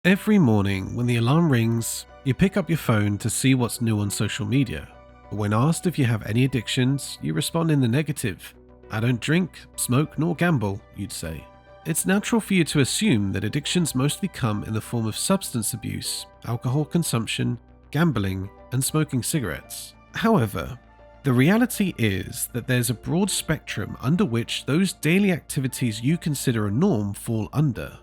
Every morning when the alarm rings, you pick up your phone to see what's new on social media. But when asked if you have any addictions, you respond in the negative. I don't drink, smoke, nor gamble, you'd say. It's natural for you to assume that addictions mostly come in the form of substance abuse, alcohol consumption, gambling, and smoking cigarettes. However, the reality is that there's a broad spectrum under which those daily activities you consider a norm fall under.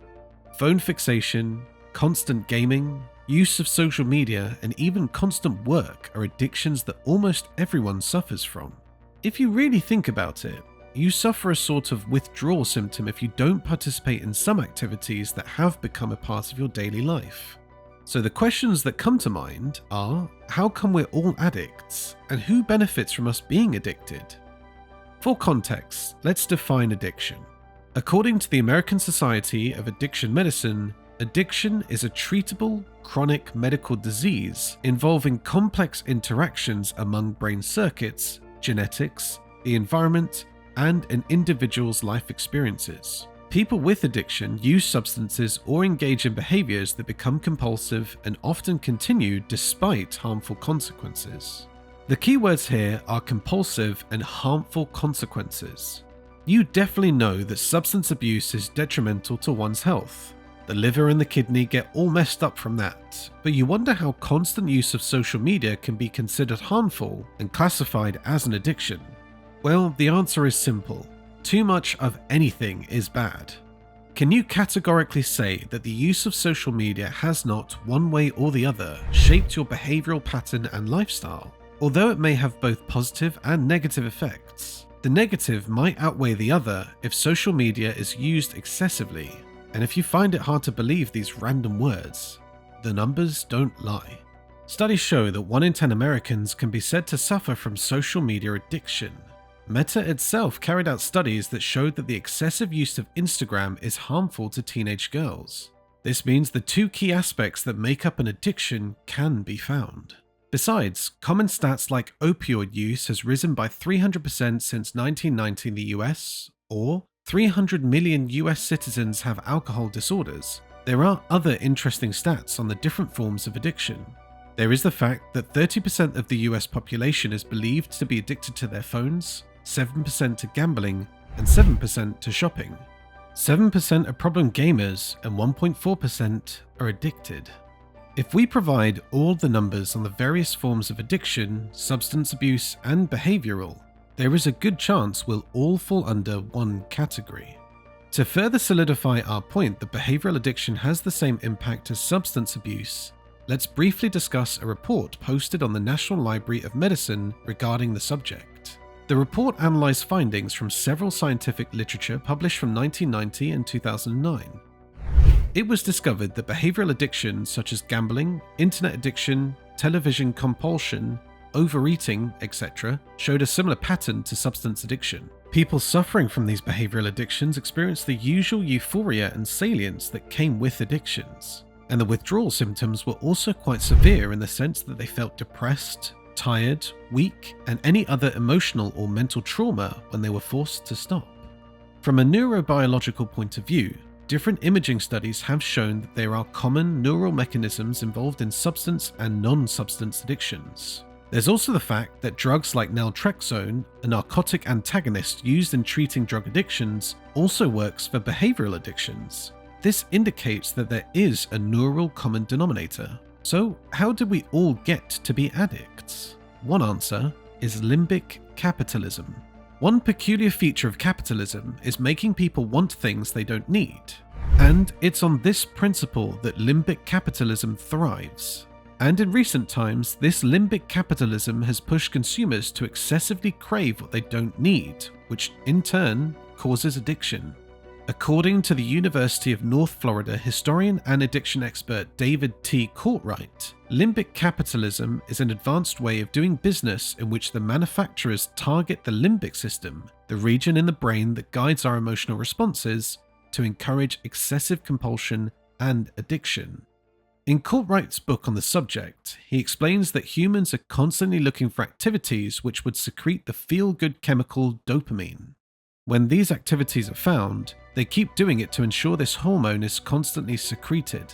Phone fixation, constant gaming, use of social media, and even constant work are addictions that almost everyone suffers from. If you really think about it, you suffer a sort of withdrawal symptom if you don't participate in some activities that have become a part of your daily life. So the questions that come to mind are, how come we're all addicts, and who benefits from us being addicted? For context, let's define addiction. According to the American Society of Addiction Medicine, addiction is a treatable, chronic medical disease involving complex interactions among brain circuits, genetics, the environment, and an individual's life experiences. People with addiction use substances or engage in behaviors that become compulsive and often continue despite harmful consequences. The key words here are compulsive and harmful consequences. You definitely know that substance abuse is detrimental to one's health. The liver and the kidney get all messed up from that, but you wonder how constant use of social media can be considered harmful and classified as an addiction. Well, the answer is simple. Too much of anything is bad. Can you categorically say that the use of social media has not, one way or the other, shaped your behavioral pattern and lifestyle? Although it may have both positive and negative effects, the negative might outweigh the other if social media is used excessively. And if you find it hard to believe these random words, the numbers don't lie. Studies show that 1 in 10 Americans can be said to suffer from social media addiction. Meta itself carried out studies that showed that the excessive use of Instagram is harmful to teenage girls. This means the two key aspects that make up an addiction can be found. Besides, common stats like opioid use has risen by 300% since 1990 in the US, or 300 million US citizens have alcohol disorders. There are other interesting stats on the different forms of addiction. There is the fact that 30% of the US population is believed to be addicted to their phones, 7% to gambling, and 7% to shopping. 7% are problem gamers and 1.4% are addicted. If we provide all the numbers on the various forms of addiction, substance abuse, and behavioral, there is a good chance we'll all fall under one category. To further solidify our point that behavioral addiction has the same impact as substance abuse, let's briefly discuss a report posted on the National Library of Medicine regarding the subject. The report analysed findings from several scientific literature published from 1990 and 2009. It was discovered that behavioral addictions such as gambling, internet addiction, television compulsion, overeating, etc., showed a similar pattern to substance addiction. People suffering from these behavioral addictions experienced the usual euphoria and salience that came with addictions. And the withdrawal symptoms were also quite severe in the sense that they felt depressed, tired, weak, and any other emotional or mental trauma when they were forced to stop. From a neurobiological point of view, different imaging studies have shown that there are common neural mechanisms involved in substance and non-substance addictions. There's also the fact that drugs like naltrexone, a narcotic antagonist used in treating drug addictions, also works for behavioral addictions. This indicates that there is a neural common denominator. So how did we all get to be addicts? One answer is limbic capitalism. One peculiar feature of capitalism is making people want things they don't need. And it's on this principle that limbic capitalism thrives. And in recent times, this limbic capitalism has pushed consumers to excessively crave what they don't need, which in turn causes addiction. According to the University of North Florida historian and addiction expert David T. Courtwright, limbic capitalism is an advanced way of doing business in which the manufacturers target the limbic system, the region in the brain that guides our emotional responses, to encourage excessive compulsion and addiction. In Courtwright's book on the subject, he explains that humans are constantly looking for activities which would secrete the feel-good chemical dopamine. When these activities are found, they keep doing it to ensure this hormone is constantly secreted.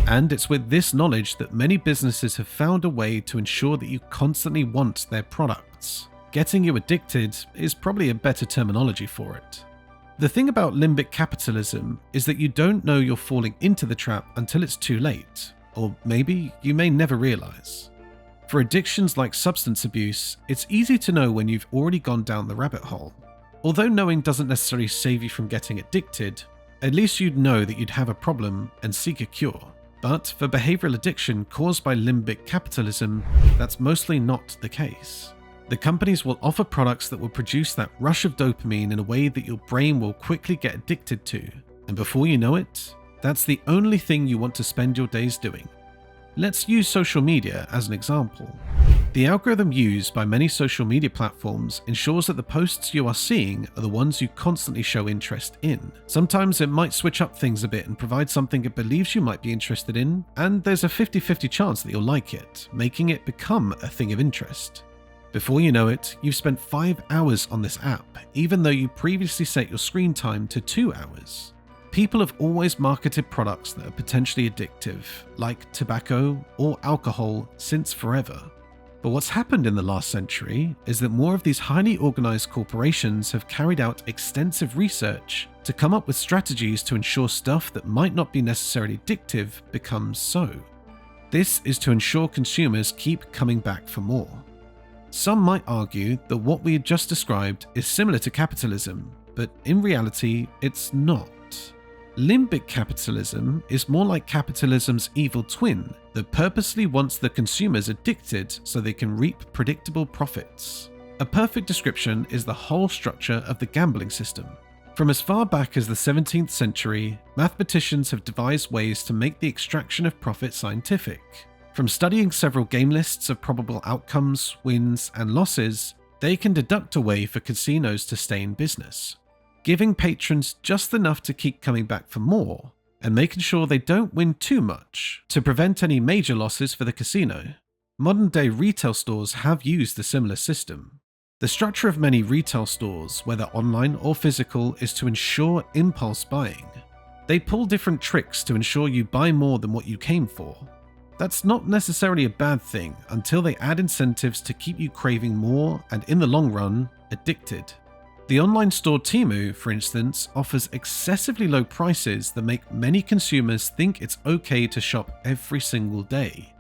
And it's with this knowledge that many businesses have found a way to ensure that you constantly want their products. Getting you addicted is probably a better terminology for it. The thing about limbic capitalism is that you don't know you're falling into the trap until it's too late, or maybe you may never realize. For addictions like substance abuse, it's easy to know when you've already gone down the rabbit hole. Although knowing doesn't necessarily save you from getting addicted, at least you'd know that you'd have a problem and seek a cure. But for behavioral addiction caused by limbic capitalism, that's mostly not the case. The companies will offer products that will produce that rush of dopamine in a way that your brain will quickly get addicted to, and before you know it, that's the only thing you want to spend your days doing. Let's use social media as an example. The algorithm used by many social media platforms ensures that the posts you are seeing are the ones you constantly show interest in. Sometimes it might switch up things a bit and provide something it believes you might be interested in, and there's a 50-50 chance that you'll like it, making it become a thing of interest. Before you know it, you've spent 5 hours on this app, even though you previously set your screen time to 2 hours. People have always marketed products that are potentially addictive, like tobacco or alcohol, since forever. But what's happened in the last century is that more of these highly organized corporations have carried out extensive research to come up with strategies to ensure stuff that might not be necessarily addictive becomes so. This is to ensure consumers keep coming back for more. Some might argue that what we had just described is similar to capitalism, but in reality, it's not. Limbic capitalism is more like capitalism's evil twin that purposely wants the consumers addicted so they can reap predictable profits. A perfect description is the whole structure of the gambling system. From as far back as the 17th century, mathematicians have devised ways to make the extraction of profit scientific. From studying several game lists of probable outcomes, wins, and losses, they can deduct a way for casinos to stay in business, giving patrons just enough to keep coming back for more, and making sure they don't win too much to prevent any major losses for the casino. Modern-day retail stores have used a similar system. The structure of many retail stores, whether online or physical, is to ensure impulse buying. They pull different tricks to ensure you buy more than what you came for. That's not necessarily a bad thing until they add incentives to keep you craving more and, in the long run, addicted. The online store Temu, for instance, offers excessively low prices that make many consumers think it's okay to shop every single day.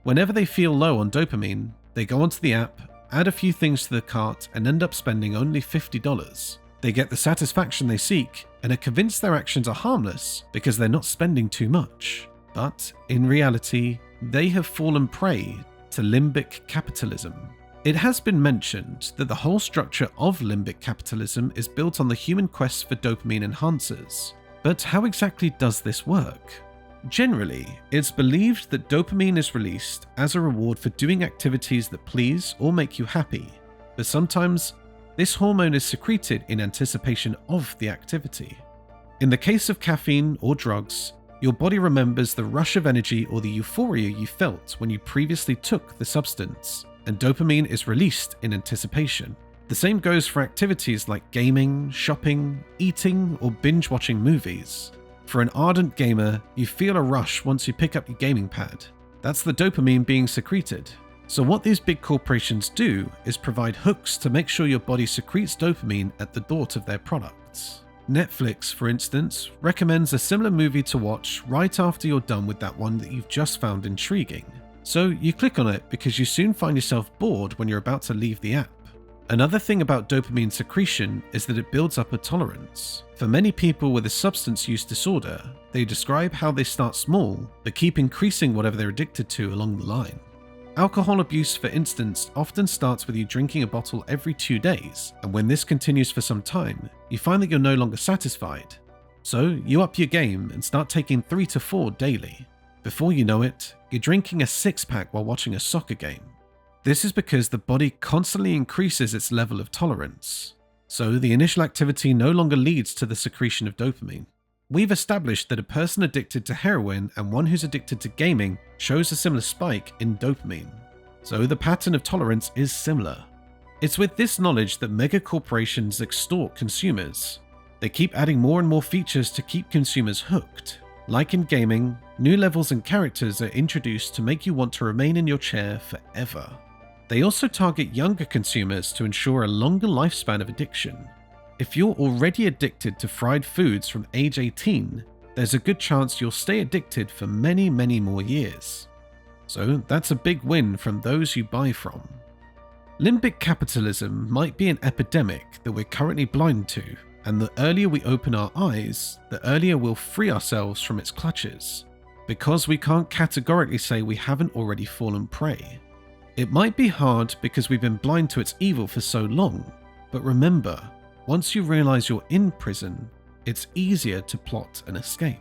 Whenever they feel low on dopamine, they go onto the app, add a few things to the cart, and end up spending only $50. They get the satisfaction they seek and are convinced their actions are harmless because they're not spending too much. But in reality, they have fallen prey to limbic capitalism. It has been mentioned that the whole structure of limbic capitalism is built on the human quest for dopamine enhancers. But how exactly does this work? Generally, it's believed that dopamine is released as a reward for doing activities that please or make you happy, but sometimes this hormone is secreted in anticipation of the activity. In the case of caffeine or drugs, your body remembers the rush of energy or the euphoria you felt when you previously took the substance, and dopamine is released in anticipation. The same goes for activities like gaming, shopping, eating, or binge-watching movies. For an ardent gamer, you feel a rush once you pick up your gaming pad. That's the dopamine being secreted. So what these big corporations do is provide hooks to make sure your body secretes dopamine at the thought of their products. Netflix, for instance, recommends a similar movie to watch right after you're done with that one that you've just found intriguing. So you click on it because you soon find yourself bored when you're about to leave the app. Another thing about dopamine secretion is that it builds up a tolerance. For many people with a substance use disorder, they describe how they start small but keep increasing whatever they're addicted to along the line. Alcohol abuse, for instance, often starts with you drinking a bottle every 2 days, and when this continues for some time, you find that you're no longer satisfied. So you up your game and start taking 3 to 4 daily. Before you know it, you're drinking a 6-pack while watching a soccer game. This is because the body constantly increases its level of tolerance. So the initial activity no longer leads to the secretion of dopamine. We've established that a person addicted to heroin and one who's addicted to gaming shows a similar spike in dopamine. So the pattern of tolerance is similar. It's with this knowledge that mega corporations extort consumers. They keep adding more and more features to keep consumers hooked. Like in gaming, new levels and characters are introduced to make you want to remain in your chair forever. They also target younger consumers to ensure a longer lifespan of addiction. If you're already addicted to fried foods from age 18, there's a good chance you'll stay addicted for many, many more years. So that's a big win from those you buy from. Limbic capitalism might be an epidemic that we're currently blind to, and the earlier we open our eyes, the earlier we'll free ourselves from its clutches, because we can't categorically say we haven't already fallen prey. It might be hard because we've been blind to its evil for so long, but remember, once you realize you're in prison, it's easier to plot an escape.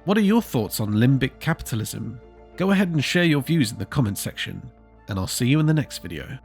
What are your thoughts on limbic capitalism? Go ahead and share your views in the comments section, and I'll see you in the next video.